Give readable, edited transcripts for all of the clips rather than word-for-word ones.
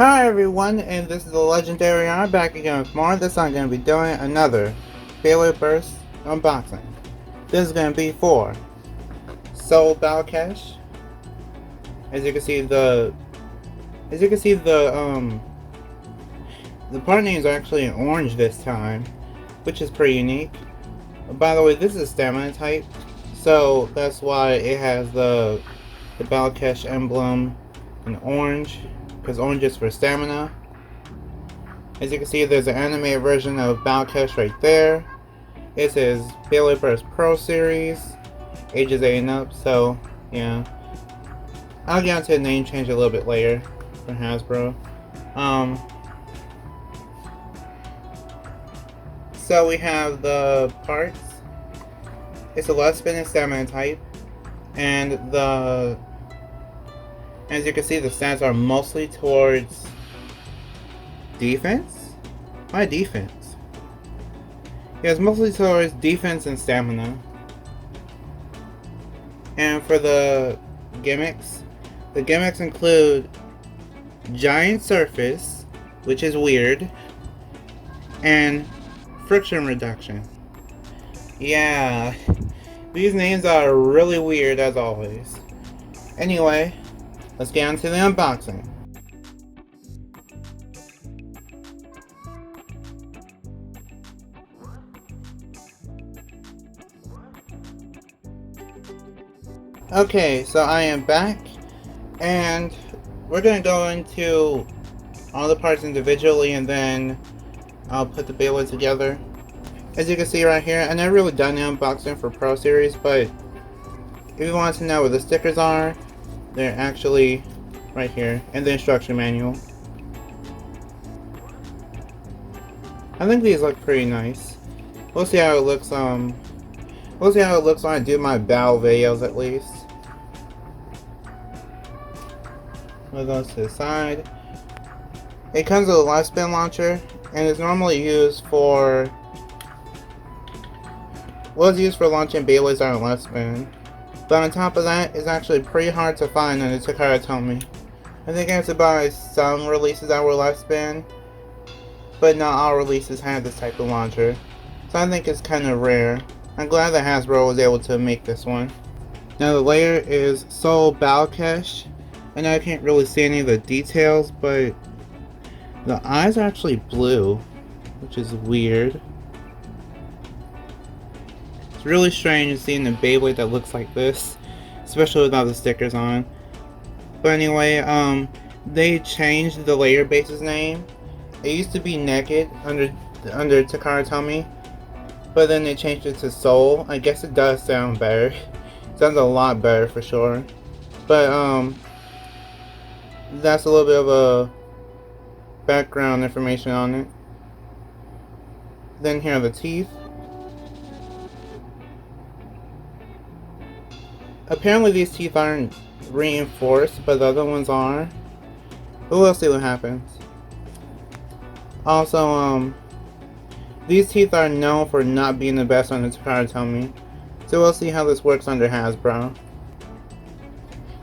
Hi everyone, and this is the Legendary R back again with more. This time I'm going to be doing another Beyblade Burst unboxing. This is going to be for Soul Balkesh. As you can see, the part names are actually in orange this time, which is pretty unique. By the way, this is stamina type, so that's why it has the Balkesh emblem in orange, because orange is for stamina. As you can see, there's an animated version of Balkesh right there. It says Beyblade Burst Pro Series, ages 8 and up, so yeah. I'll get onto the name change a little bit later for Hasbro. So we have the parts. It's a left spin and stamina type, and as you can see, the stats are mostly towards defense? Why defense? Yeah, it's mostly towards defense and stamina. And for the gimmicks include giant surface, which is weird, and friction reduction. Yeah, these names are really weird as always. Anyway, let's get on to the unboxing. Okay, so I am back, and we're going to go into all the parts individually, and then I'll put the Beyblade together. As you can see right here, I never really done the unboxing for Pro Series, but if you want to know where the stickers are, they're actually right here, and the instruction manual. I think these look pretty nice. We'll see how it looks. We'll see how it looks when I do my battle videos at least. Move those to the side. It comes with a live spin launcher, and is normally used for. Was used for launching Beyblades on left spin. But on top of that, it's actually pretty hard to find on the Takara Tomy. I think I have to buy some releases that were left spin, but not all releases have this type of launcher. So I think it's kind of rare. I'm glad that Hasbro was able to make this one. Now the layer is Soul Balkesh, and I can't really see any of the details, but the eyes are actually blue, which is weird. It's really strange seeing a Beyblade that looks like this, especially without the stickers on. But anyway, they changed the layer base's name. It used to be Naked under Takara Tomy, but then they changed it to Soul. I guess it does sound better. It sounds a lot better for sure. But that's a little bit of a background information on it. Then here are the teeth. Apparently these teeth aren't reinforced, but the other ones are. But we'll see what happens. Also, these teeth are known for not being the best on the Takara Tomy, so we'll see how this works under Hasbro.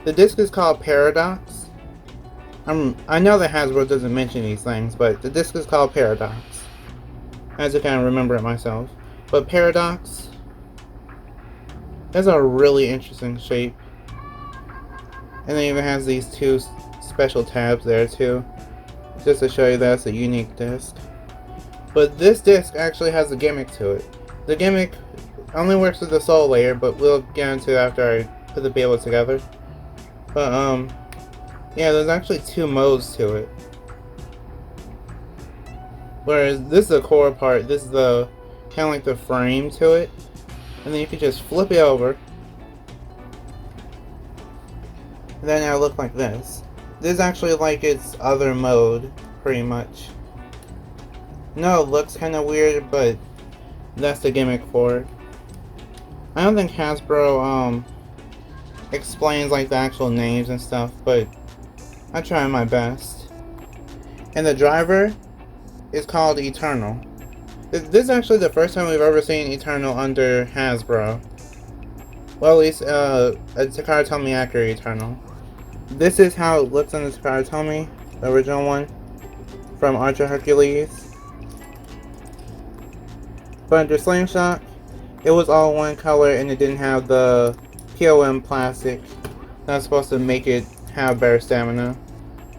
The disc is called Paradox. I know that Hasbro doesn't mention these things, but the disc is called Paradox. I have to kind of remember it myself. But Paradox has a really interesting shape. And it even has these two special tabs there too, just to show you that's a unique disc. But this disc actually has a gimmick to it. The gimmick only works with the Soul layer, but we'll get into it after I put the Beyblade together. But yeah, there's actually two modes to it. Whereas this is the core part, this is the kind of like the frame to it, and then you can just flip it over. And then it'll look like this. This is actually like its other mode, pretty much. No, it looks kind of weird, but that's the gimmick for it. I don't think Hasbro explains like the actual names and stuff, but I try my best. And the driver is called Eternal. This is actually the first time we've ever seen Eternal under Hasbro. Well, at least a Takara Tomy accurate Eternal. This is how it looks on the Takara Tomy. the original one from Archer Hercules. But the Slingshot, it was all one color and it didn't have the POM plastic that's supposed to make it have better stamina.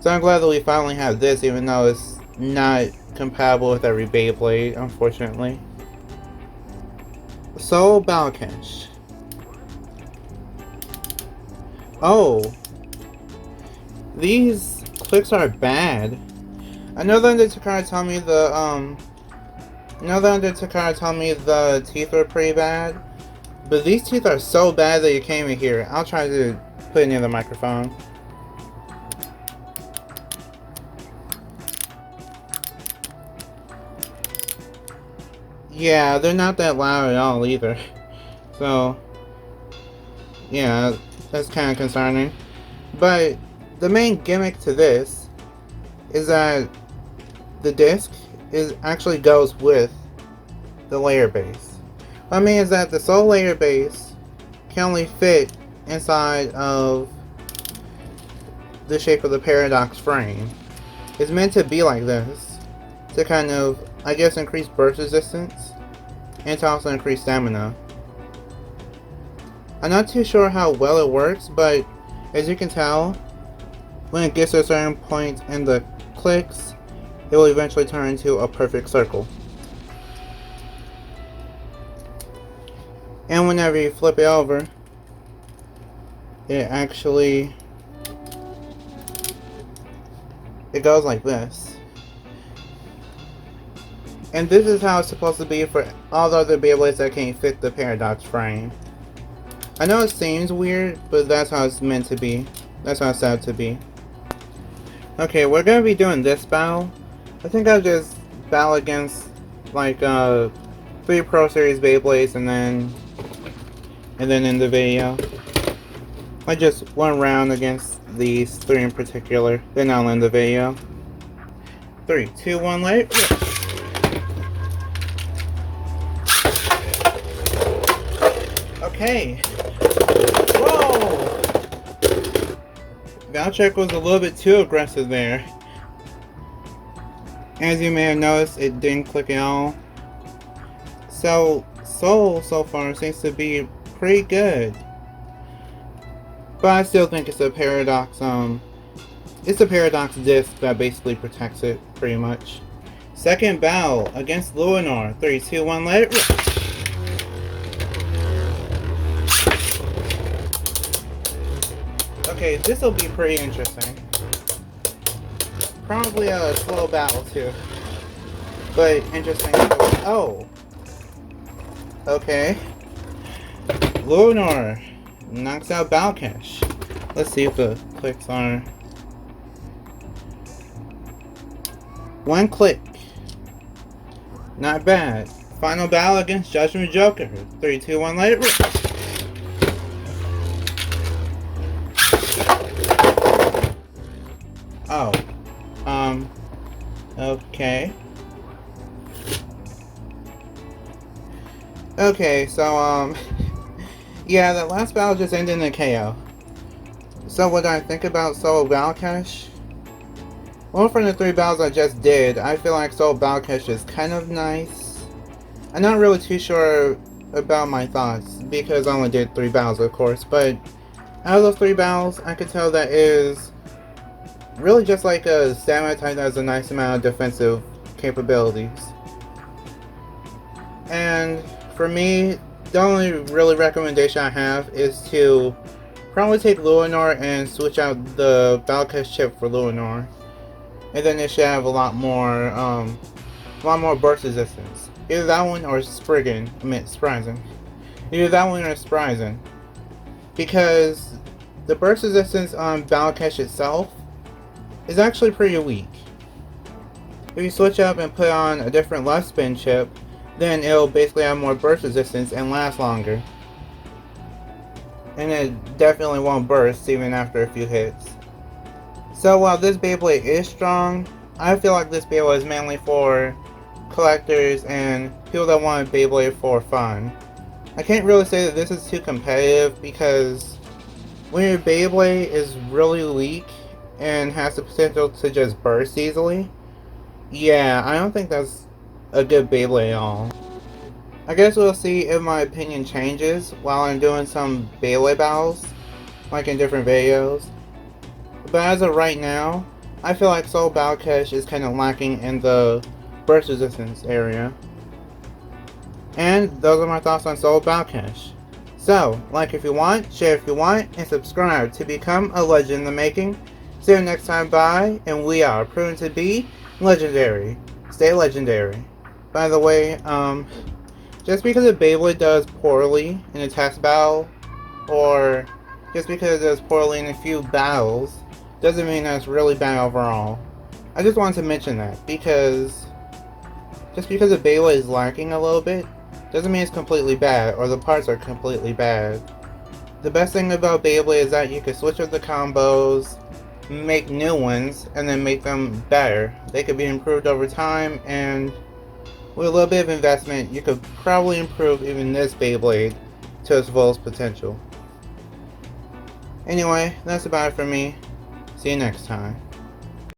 So I'm glad that we finally have this, even though it's not compatible with every Beyblade, unfortunately. So, Balkesh. Oh, these clicks are bad. I know that Takara told me the teeth were pretty bad, but these teeth are so bad that you can't even hear it. I'll try to put it near the microphone. Yeah, they're not that loud at all either. So, yeah, that's kind of concerning. But the main gimmick to this is that the disc actually goes with the layer base. What I mean is that the sole layer base can only fit inside of the shape of the Paradox frame. It's meant to be like this to kind of, I guess, increase burst resistance and to also increase stamina. I'm not too sure how well it works, but as you can tell, when it gets to a certain point in the clicks, it will eventually turn into a perfect circle. And whenever you flip it over, it goes like this. And this is how it's supposed to be for all the other Beyblades that can't fit the Paradox frame. I know it seems weird, but that's how it's meant to be. That's how it's set up to be. Okay, we're gonna be doing this battle. I think I'll just battle against like 3 Pro Series Beyblades and then in the video. Like just one round against these 3 in particular. Then I'll end the video. 3, 2, 1, let it rip. Okay. Whoa! Valcheck was a little bit too aggressive there. As you may have noticed, it didn't click at all. So far seems to be pretty good. But I still think it's a Paradox, it's a Paradox disc that basically protects it, pretty much. Second battle against Luinor. 3, 2, 1, let it rip. Okay, this will be pretty interesting. Probably a slow battle too, but interesting. Oh, okay. Luinor knocks out Balkesh. Let's see if the clicks are 1 click. Not bad. Final battle against Judgment Joker. 3, 2, 1, let it rip. Oh. Okay. Okay, so, yeah, that last battle just ended in a KO. So what do I think about Solo Balkesh? Well, from the 3 battles I just did, I feel like Solo Balkesh is kind of nice. I'm not really too sure about my thoughts, because I only did 3 battles, of course, but out of those 3 battles, I could tell that is really just like a stamina type that has a nice amount of defensive capabilities. And for me, the only really recommendation I have is to probably take Luinor and switch out the Balkesh chip for Luinor. And then it should have a lot more burst resistance. Either that one or Spryzen. Either that one or Spryzen. Because the burst resistance on Balkesh itself is actually pretty weak. If you switch up and put on a different left spin chip, then it'll basically have more burst resistance and last longer. And it definitely won't burst even after a few hits. So while this Beyblade is strong, I feel like this Beyblade is mainly for collectors and people that want Beyblade for fun. I can't really say that this is too competitive because when your Beyblade is really weak and has the potential to just burst easily. Yeah, I don't think that's a good Beyblade at all. I guess we'll see if my opinion changes while I'm doing some Beyblade battles, like in different videos. But as of right now, I feel like Soul Balkesh is kind of lacking in the burst resistance area. And those are my thoughts on Soul Balkesh. So, like if you want, share if you want, and subscribe to become a legend in the making. See you next time, bye, and we are proven to be legendary. Stay legendary. By the way, just because a Beyblade does poorly in a test battle, or just because it does poorly in a few battles, doesn't mean that it's really bad overall. I just wanted to mention that, because just because a Beyblade is lacking a little bit, doesn't mean it's completely bad, or the parts are completely bad. The best thing about Beyblade is that you can switch up the combos, make new ones, and then make them better. They could be improved over time, and with a little bit of investment, you could probably improve even this Beyblade to its fullest potential. Anyway, that's about it for me. See you next time.